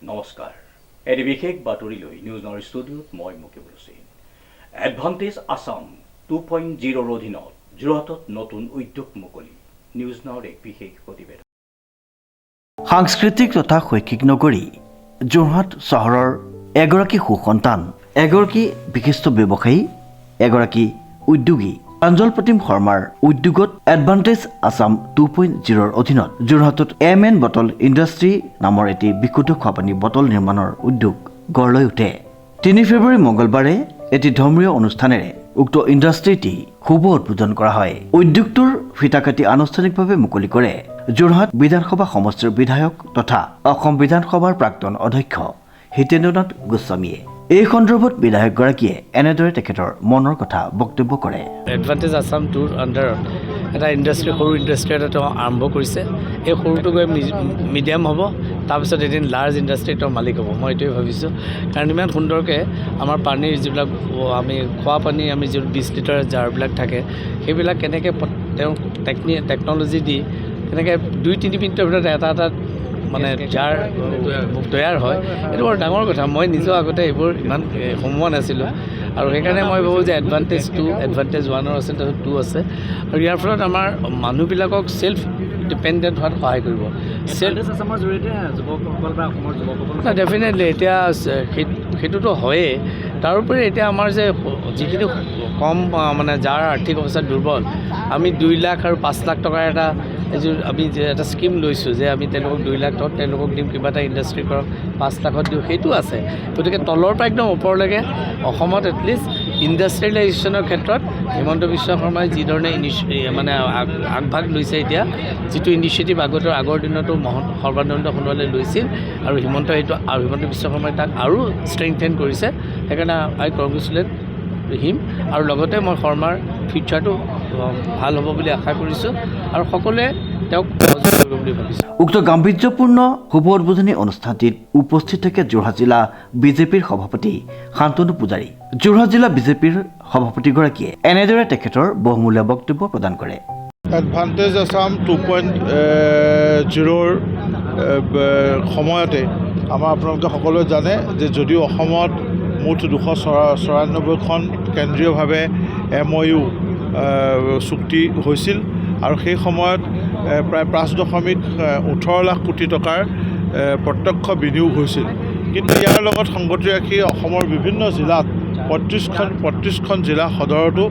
নমস্কাৰ এটি বিশেষ বাতৰিলৈ নিউজ নাওৰ ষ্টুডিঅ'ত মই মুকিবুল হুছেইন। এডভান্টেজ আছাম 2.0 অধীনত যোৰহাটত নতুন উদ্যোগ মুকলি। নিউজ নাওৰ এক বিশেষ প্ৰতিবেদন। সাংস্কৃতিক তথা শৈক্ষিক নগৰী যোৰহাট চহৰৰ এগৰাকী সুসন্তান, এগৰাকী বিশিষ্ট ব্যৱসায়ী, এগৰাকী উদ্যোগী প্ৰাঞ্জল প্ৰতিম শৰ্মাৰ উদ্যোগত এডভান্টেজ আছাম 2.0 অধীনত যোৰহাটত MN বটল ইণ্ডাষ্ট্ৰী নামৰ এটি বিশুদ্ধ খোৱাপানী বটল নিৰ্মাণৰ উদ্যোগ গঢ় লৈ উঠে। 3 ফেব্ৰুৱাৰী মঙলবাৰে এটি ধৰ্মীয় অনুষ্ঠানেৰে উক্ত ইণ্ডাষ্ট্ৰীটি শুভ উদ্বোধন কৰা হয়। উদ্যোগটোৰ ফিতা কাটি আনুষ্ঠানিকভাৱে মুকলি কৰে যোৰহাট বিধানসভা সমষ্টিৰ বিধায়ক তথা অসম বিধানসভাৰ প্ৰাক্তন অধ্যক্ষ হিতেন্দ্ৰনাথ গোস্বামীয়ে। এই সন্দৰ্ভত বিধায়কগৰাকীয়ে এনেদৰে তেখেতৰ মনৰ কথা বক্তব্য কৰে। এডভান্টেজ আছাম 2ৰ আণ্ডাৰত এটা ইণ্ডাষ্ট্ৰী, সৰু ইণ্ডাষ্ট্ৰী এটা তেওঁ আৰম্ভ কৰিছে। এই সৰুটো গৈ মিডিয়াম হ'ব, তাৰপিছত এদিন লাৰ্জ ইণ্ডাষ্ট্ৰী তেওঁৰ মালিক হ'ব। মই এইটোৱে ভাবিছোঁ, কাৰণ ইমান সুন্দৰকৈ আমাৰ পানীৰ যিবিলাক আমি খোৱা পানী আমি যি 20 লিটাৰ জাৰবিলাক থাকে, সেইবিলাক কেনেকৈ তেওঁ টেকন'লজি দি কেনেকৈ 2-3 মিনিটৰ ভিতৰত এটা মানে যাৰ তৈয়াৰ হয়, এইটো বৰ ডাঙৰ কথা। মই নিজেও আগতে এইবোৰ ইমান সোমোৱা নাছিলোঁ, আৰু সেইকাৰণে মই ভাবোঁ যে এডভান্টেজ 2, এডভান্টেজ 1 আছে, তাৰপিছত 2 আছে, আৰু ইয়াৰ ফলত আমাৰ মানুহবিলাকক চেল্ফ ডিপেণ্ডেণ্ট হোৱাত সহায় কৰিব। আছামৰ জৰিয়তে যুৱকসকল বা অসমৰ যুৱকসকল ডেফিনেটলি এতিয়া সেইটোতো হয়েই। তাৰোপৰি এতিয়া আমাৰ যে যিখিনি কম মানে যাৰ আৰ্থিক অৱস্থা দুৰ্বল, আমি 2 লাখ আৰু 5 লাখ টকাৰ আমি যে এটা স্কিম লৈছোঁ যে আমি তেওঁলোকক 2 লাখ টকাত তেওঁলোকক দিম, কিবা এটা ইণ্ডাষ্ট্ৰী কৰক 5 লাখত দিওঁ, সেইটো আছে। গতিকে তলৰ পৰা একদম ওপৰলৈকে অসমত এটলিষ্ট ইণ্ডাষ্ট্ৰিয়েলাইজেশ্যনৰ ক্ষেত্ৰত হিমন্ত বিশ্ব শৰ্মাই যিধৰণে মানে আগভাগ লৈছে, এতিয়া যিটো ইনিচিয়েটিভ আগৰ দিনতো সৰ্বানন্দ সোণোৱালে লৈছিল, আৰু হিমন্ত বিশ্ব শৰ্মাই তাক আৰু ষ্ট্ৰেংথেন কৰিছে। সেইকাৰণে আই কংগ্ৰেচুলেট হিম, আৰু লগতে মই শৰ্মাৰ ফিউচাৰটো ভাল হ'ব বুলি আশা কৰিছোঁ, আৰু সকলোৱে তেওঁক সহযোগ কৰিব বুলি ভাবিছোঁ। উক্ত গাম্ভীৰ্যপূৰ্ণ শুভ উদ্বোধনী অনুষ্ঠানটিত উপস্থিত থাকে যোৰহাট জিলা বিজেপিৰ সভাপতি শান্তনু পূজাৰী। যোৰহাট জিলা বিজেপিৰ সভাপতিগৰাকীয়ে এনেদৰে তেখেতৰ বহুমূলীয়া বক্তব্য প্ৰদান কৰে। এডভান্টেজ আছাম 2.0ৰ সময়তে আপোনালোকে সকলোৱে জানে যে যদিও অসমত মুঠ 294খন কেন্দ্ৰীয়ভাৱে MOU চুক্তি হৈছিল, আৰু সেই সময়ত প্ৰায় 5.18 লাখ কোটি টকাৰ প্ৰত্যক্ষ বিনিয়োগ হৈছিল। কিন্তু ইয়াৰ লগত সংগতি ৰাখি অসমৰ বিভিন্ন জিলাত 35খন জিলা সদৰতো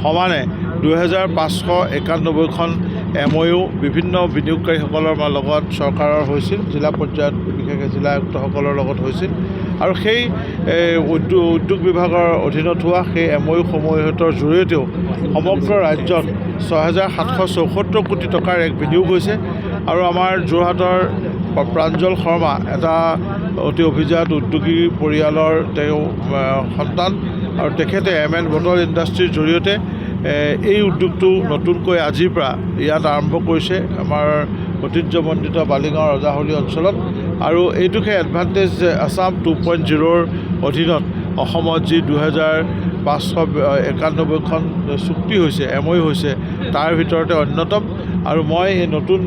সমানে 2591খন MOU বিভিন্ন বিনিয়োগকাৰীসকলৰ লগত চৰকাৰৰ হৈছিল, জিলা পৰ্যায়ত বিশেষকৈ জিলা আয়ুক্তসকলৰ লগত হৈছিল, আৰু সেই উদ্যোগ বিভাগৰ অধীনত হোৱা সেই MOU সমূহৰ জৰিয়তেও সমগ্ৰ ৰাজ্যত 6774 কোটি টকাৰ এক বিনিয়োগ হৈছে। আৰু আমাৰ যোৰহাটৰ প্ৰাঞ্জল শৰ্মা এটা অতি অভিজাত উদ্যোগী পৰিয়ালৰ তেওঁ সন্তান, আৰু তেখেতে MN বটল ইণ্ডাষ্ট্ৰীৰ জৰিয়তে এই উদ্যোগটো নতুনকৈ আজিৰ পৰা ইয়াত আৰম্ভ কৰিছে আমাৰ ঐতিহ্যমণ্ডিত বালিগাঁও ৰজাহলী অঞ্চলত। আৰু এইটোকে এডভান্টেজ আছাম 2.0ৰ অধীনত অসমত যি 2591খন চুক্তি হৈছে, MOU হৈছে, তাৰ ভিতৰতে অন্যতম। আৰু মই এই নতুন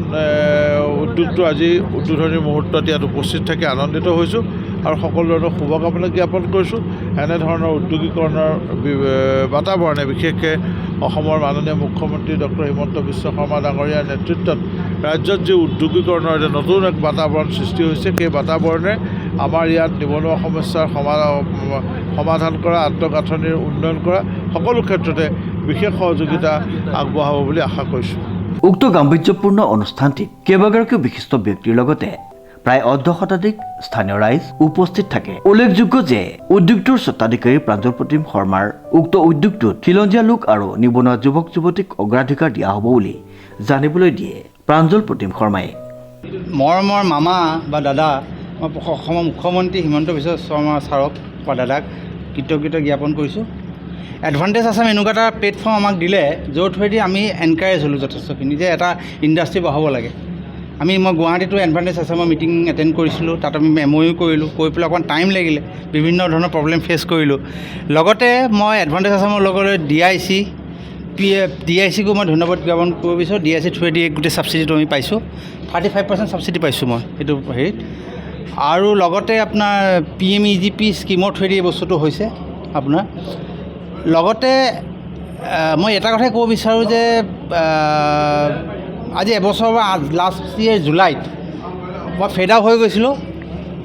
উদ্যোগটো আজি উদ্বোধনী মুহূৰ্তত ইয়াত উপস্থিত থাকি আনন্দিত হৈছোঁ, আৰু সকলো ধৰণৰ শুভকামনা জ্ঞাপন কৰিছোঁ। এনেধৰণৰ উদ্যোগীকৰণৰ বাতাবৰণে বিশেষকৈ অসমৰ মাননীয় মুখ্যমন্ত্ৰী ডক্টৰ হিমন্ত বিশ্ব শৰ্মা ডাঙৰীয়াৰ নেতৃত্বত ৰাজ্যত যি উদ্যোগীকৰণৰ এটা নতুন এক বাতাবৰণ সৃষ্টি হৈছে, সেই বাতাবৰণে আমাৰ ইয়াত নিবনুৱা সমস্যাৰ সমাধান কৰা, আন্তঃগাঁথনিৰ উন্নয়ন কৰা, সকলো ক্ষেত্ৰতে বিশেষ সহযোগিতা আগবঢ়াব বুলি আশা কৰিছোঁ। উক্ত গাম্ভীৰ্যপূৰ্ণ অনুষ্ঠানটিত কেইবাগৰাকীও বিশিষ্ট ব্যক্তিৰ লগতে প্ৰায় 10 শতাধিক স্থানীয় ৰাইজ উপস্থিত থাকে। উল্লেখযোগ্য যে উদ্যোগটোৰ স্বত্বাধিকাৰী প্ৰাঞ্জল প্ৰতিম শৰ্মাৰ উক্ত উদ্যোগটোত খিলঞ্জীয়া লোক আৰু নিবনুৱা যুৱক যুৱতীক অগ্ৰাধিকাৰ দিয়া হ'ব বুলি জানিবলৈ দিয়ে প্ৰাঞ্জল প্ৰতিম শৰ্মাই। মৰমৰ মামা বা দাদা, মই অসমৰ মুখ্যমন্ত্ৰী হিমন্ত বিশ্ব শৰ্মা ছাৰক বা দাদাক কৃতজ্ঞতা জ্ঞাপন কৰিছোঁ। এডভান্টেজ আছাম এনেকুৱা এটা প্লেটফৰ্ম আমাক দিলে, য'ৰ থ্ৰুৱেদি আমি এনকাৰেজ হ'লোঁ যথেষ্টখিনি যে এটা ইণ্ডাষ্ট্ৰী বঢ়াব লাগে। মই গুৱাহাটীতো এডভান্টেজ আছামৰ মিটিং এটেণ্ড কৰিছিলোঁ, তাত আমি MOU কৰিলোঁ, কৰি পেলাই অকণমান টাইম লাগিলে, বিভিন্ন ধৰণৰ প্ৰব্লেম ফেচ কৰিলোঁ। লগতে মই এডভান্টেজ আছামৰ লগতে DIC-কো মই ধন্যবাদ জ্ঞাপন কৰিব বিচাৰোঁ। DIC থ্ৰুৱেদি গোটেই ছাবচিডিটো আমি পাইছোঁ, 35% ছাবচিডি পাইছোঁ মই সেইটো হেৰিত। আৰু লগতে আপোনাৰ PMEGP স্কিমৰ থ্ৰুৱেদি এই বস্তুটো হৈছে আপোনাৰ। লগতে মই এটা কথাই ক'ব বিচাৰোঁ যে আজি এবছৰ বা লাষ্ট ইয়েৰ জুলাইত মই ফেড আউট হৈ গৈছিলোঁ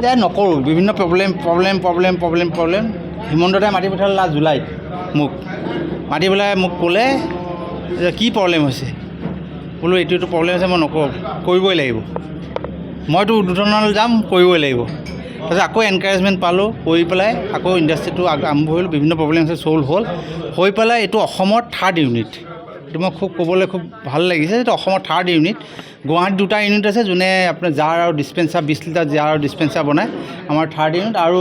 যে নকৰোঁ, বিভিন্ন প্ৰব্লেম। হিমন্ত দাই মাতি পঠালে লাষ্ট জুলাইত মোক মাতি পেলাই মোক ক'লে যে কি প্ৰব্লেম হৈছে, বোলো এইটো প্ৰব্লেম হৈছে, মই নকৰোঁ, কৰিবই লাগিব, মইতো উদ্বোধনলৈ যাম, কৰিবই লাগিব। তাৰপিছত আকৌ এনকাৰেজমেণ্ট পালোঁ, কৰি পেলাই আকৌ ইণ্ডাষ্ট্ৰিটো আৰম্ভ কৰিলোঁ, বিভিন্ন প্ৰব্লেম আছে চল্ভ হ'ল, হৈ পেলাই এইটো অসমৰ 3rd ইউনিট। এইটো মই খুব ক'বলৈ খুব ভাল লাগিছে, এইটো অসমৰ 3rd ইউনিট। গুৱাহাটীত 2টা ইউনিট আছে, যোনে আপোনাৰ জাৰ আৰু ডিছপেঞ্চাৰ 20 লিটাৰ জাৰ আৰু ডিছপেঞ্চাৰ বনায়, আমাৰ 3rd ইউনিট। আৰু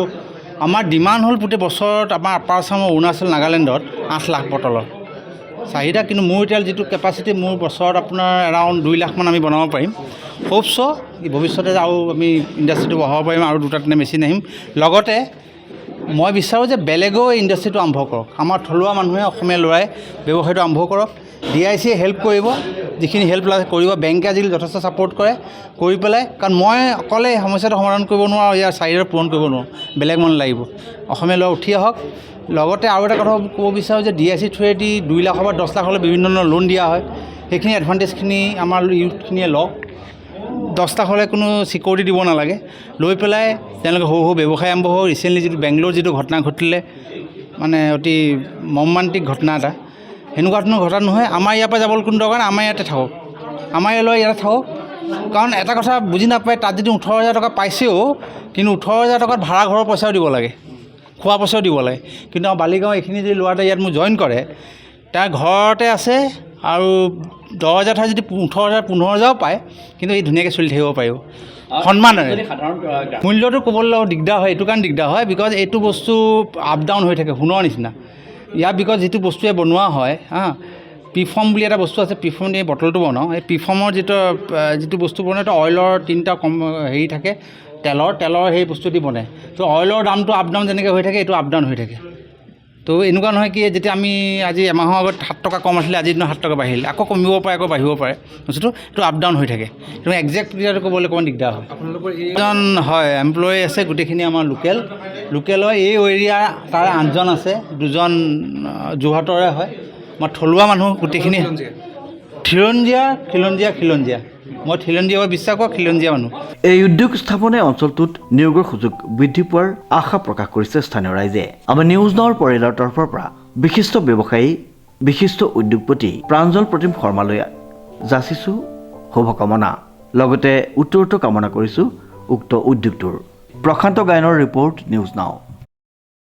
আমাৰ ডিমাণ্ড হ'ল গোটেই বছৰত আমাৰ আপাৰ আছামৰ অৰুণাচল নাগালেণ্ডত 8 লাখ বটলৰ চাহিদা, কিন্তু মোৰ এতিয়া যিটো কেপাচিটি, মোৰ বছৰত আপোনাৰ এৰাউণ্ড 2 লাখমান আমি বনাব পাৰিম। হোপছ ভৱিষ্যতে আৰু আমি ইণ্ডাষ্ট্ৰিটো বঢ়াব পাৰিম, আৰু 2-3 মেচিন আহিম। লগতে মই বিচাৰোঁ যে বেলেগেও ইণ্ডাষ্ট্ৰিটো আৰম্ভ কৰক, আমাৰ থলুৱা মানুহে, অসমীয়া ল'ৰাই ব্যৱসায়টো আৰম্ভ কৰক। DICয়ে হেল্প কৰিব, যিখিনি হেল্প কৰিব, বেংকে আজিকালি যথেষ্ট ছাপোৰ্ট কৰে, কৰি পেলাই, কাৰণ মই অকলে সমস্যাটো সমাধান কৰিব নোৱাৰোঁ, ইয়াৰ চাহিদা পূৰণ কৰিব নোৱাৰোঁ, বেলেগ মানুহ লাগিব। অসমীয়া ল'ৰা উঠি আহক। লগতে আৰু এটা কথা ক'ব বিচাৰোঁ যে DIC থ্ৰুৱেদি 2 লাখৰ পৰা 10 লাখলৈ বিভিন্ন ধৰণৰ লোন দিয়া হয়, সেইখিনি এডভান্টেজখিনি আমাৰ ইউথখিনিয়ে লওক। 10 লাখলৈ কোনো ছিকিউৰিটি দিব নালাগে, লৈ পেলাই তেওঁলোকে সৰু ব্যৱসায় আৰম্ভ হওক। ৰিচেণ্টলি যিটো বেংগলোৰ যিটো ঘটনা ঘটিলে, মানে অতি মৰ্মান্তিক ঘটনা এটা, সেনেকুৱা ধৰণৰ ঘটনা নহয়। আমাৰ ইয়াৰ পৰা যাবলৈ কোনো দৰকাৰ নাই, আমাৰ ইয়াতে থাকক, আমাৰ ইয়াতে থাকক। কাৰণ এটা কথা বুজি নাপায়, তাত যদি 18,000 টকা পাইছেও, কিন্তু 18,000 টকাত ভাড়া ঘৰৰ পইচাও দিব লাগে, খোৱা পইচাও দিব লাগে। কিন্তু আমাৰ বালিগাঁও এইখিনি যদি ল'ৰা এটা ইয়াত মোক জইন কৰে, তাৰ ঘৰতে আছে, আৰু 10,000 ঠাই যদি 18,000 15,000ও পায়, কিন্তু এই ধুনীয়াকৈ চলি থাকিব পাৰিব সন্মানেৰে। মূল্যটো ক'বলৈ দিগদাৰ হয়, এইটো কাৰণে দিগদাৰ হয়, বিকজ এইটো বস্তু আপ ডাউন হৈ থাকে সোণৰ নিচিনা। ইয়াৰ বিকজ যিটো বস্তুৱে বনোৱা হয়, পিফৰ্ম বুলি এটা বস্তু আছে, পিফৰ্ম দি বটলটো বনাওঁ। এই পিফৰ্মৰ যিটো বস্তু বনায়, এইটো অইলৰ 3টা হেৰি থাকে, তেলৰ সেই বস্তু দি বনায়। তো অইলৰ দামটো আপ ডাউন যেনেকৈ হৈ থাকে, এইটো আপ ডাউন হৈ থাকে। তো এনেকুৱা নহয় কি যেতিয়া আমি আজি এমাহৰ আগত 7 টকা কম আছিলে, আজিৰ দিনত 7 টকা বাঢ়িল, আকৌ কমিব পাৰে, আকৌ বাঢ়িব পাৰে, বস্তুটো এইটো আপ ডাউন হৈ থাকে। কিন্তু একজেক্ট ক্লিয়াৰটো ক'বলৈ অকণমান দিগদাৰ হয়। আপোনালোকৰ এইজন হয় এমপ্লয়ী আছে, গোটেইখিনি আমাৰ লোকেল হয়। এই এৰিয়া তাৰ 8জন আছে, 2জন যোৰহাটৰে হয়। আমাৰ থলুৱা মানুহ গোটেইখিনি খিলঞ্জীয়া। মই খিলঞ্জীয়া বিশ্বাস কৰোঁ, খিলঞ্জীয়া মানুহ। এই উদ্যোগ স্থাপনে অঞ্চলটোত নিয়োগৰ সুযোগ বৃদ্ধি পোৱাৰ আশা প্ৰকাশ কৰিছে স্থানীয় ৰাইজে। আমাৰ নিউজ নাওৰ পৰিয়ালৰ তৰফৰ পৰা বিশিষ্ট ব্যৱসায়ী, বিশিষ্ট উদ্যোগপতি প্ৰাঞ্জল প্ৰতিম শৰ্মালৈ যাচিছোঁ শুভকামনা, লগতে উত্তৰোত্তৰ কামনা কৰিছোঁ উক্ত উদ্যোগটোৰ। প্ৰশান্ত গায়নৰ ৰিপৰ্ট, নিউজ নাও।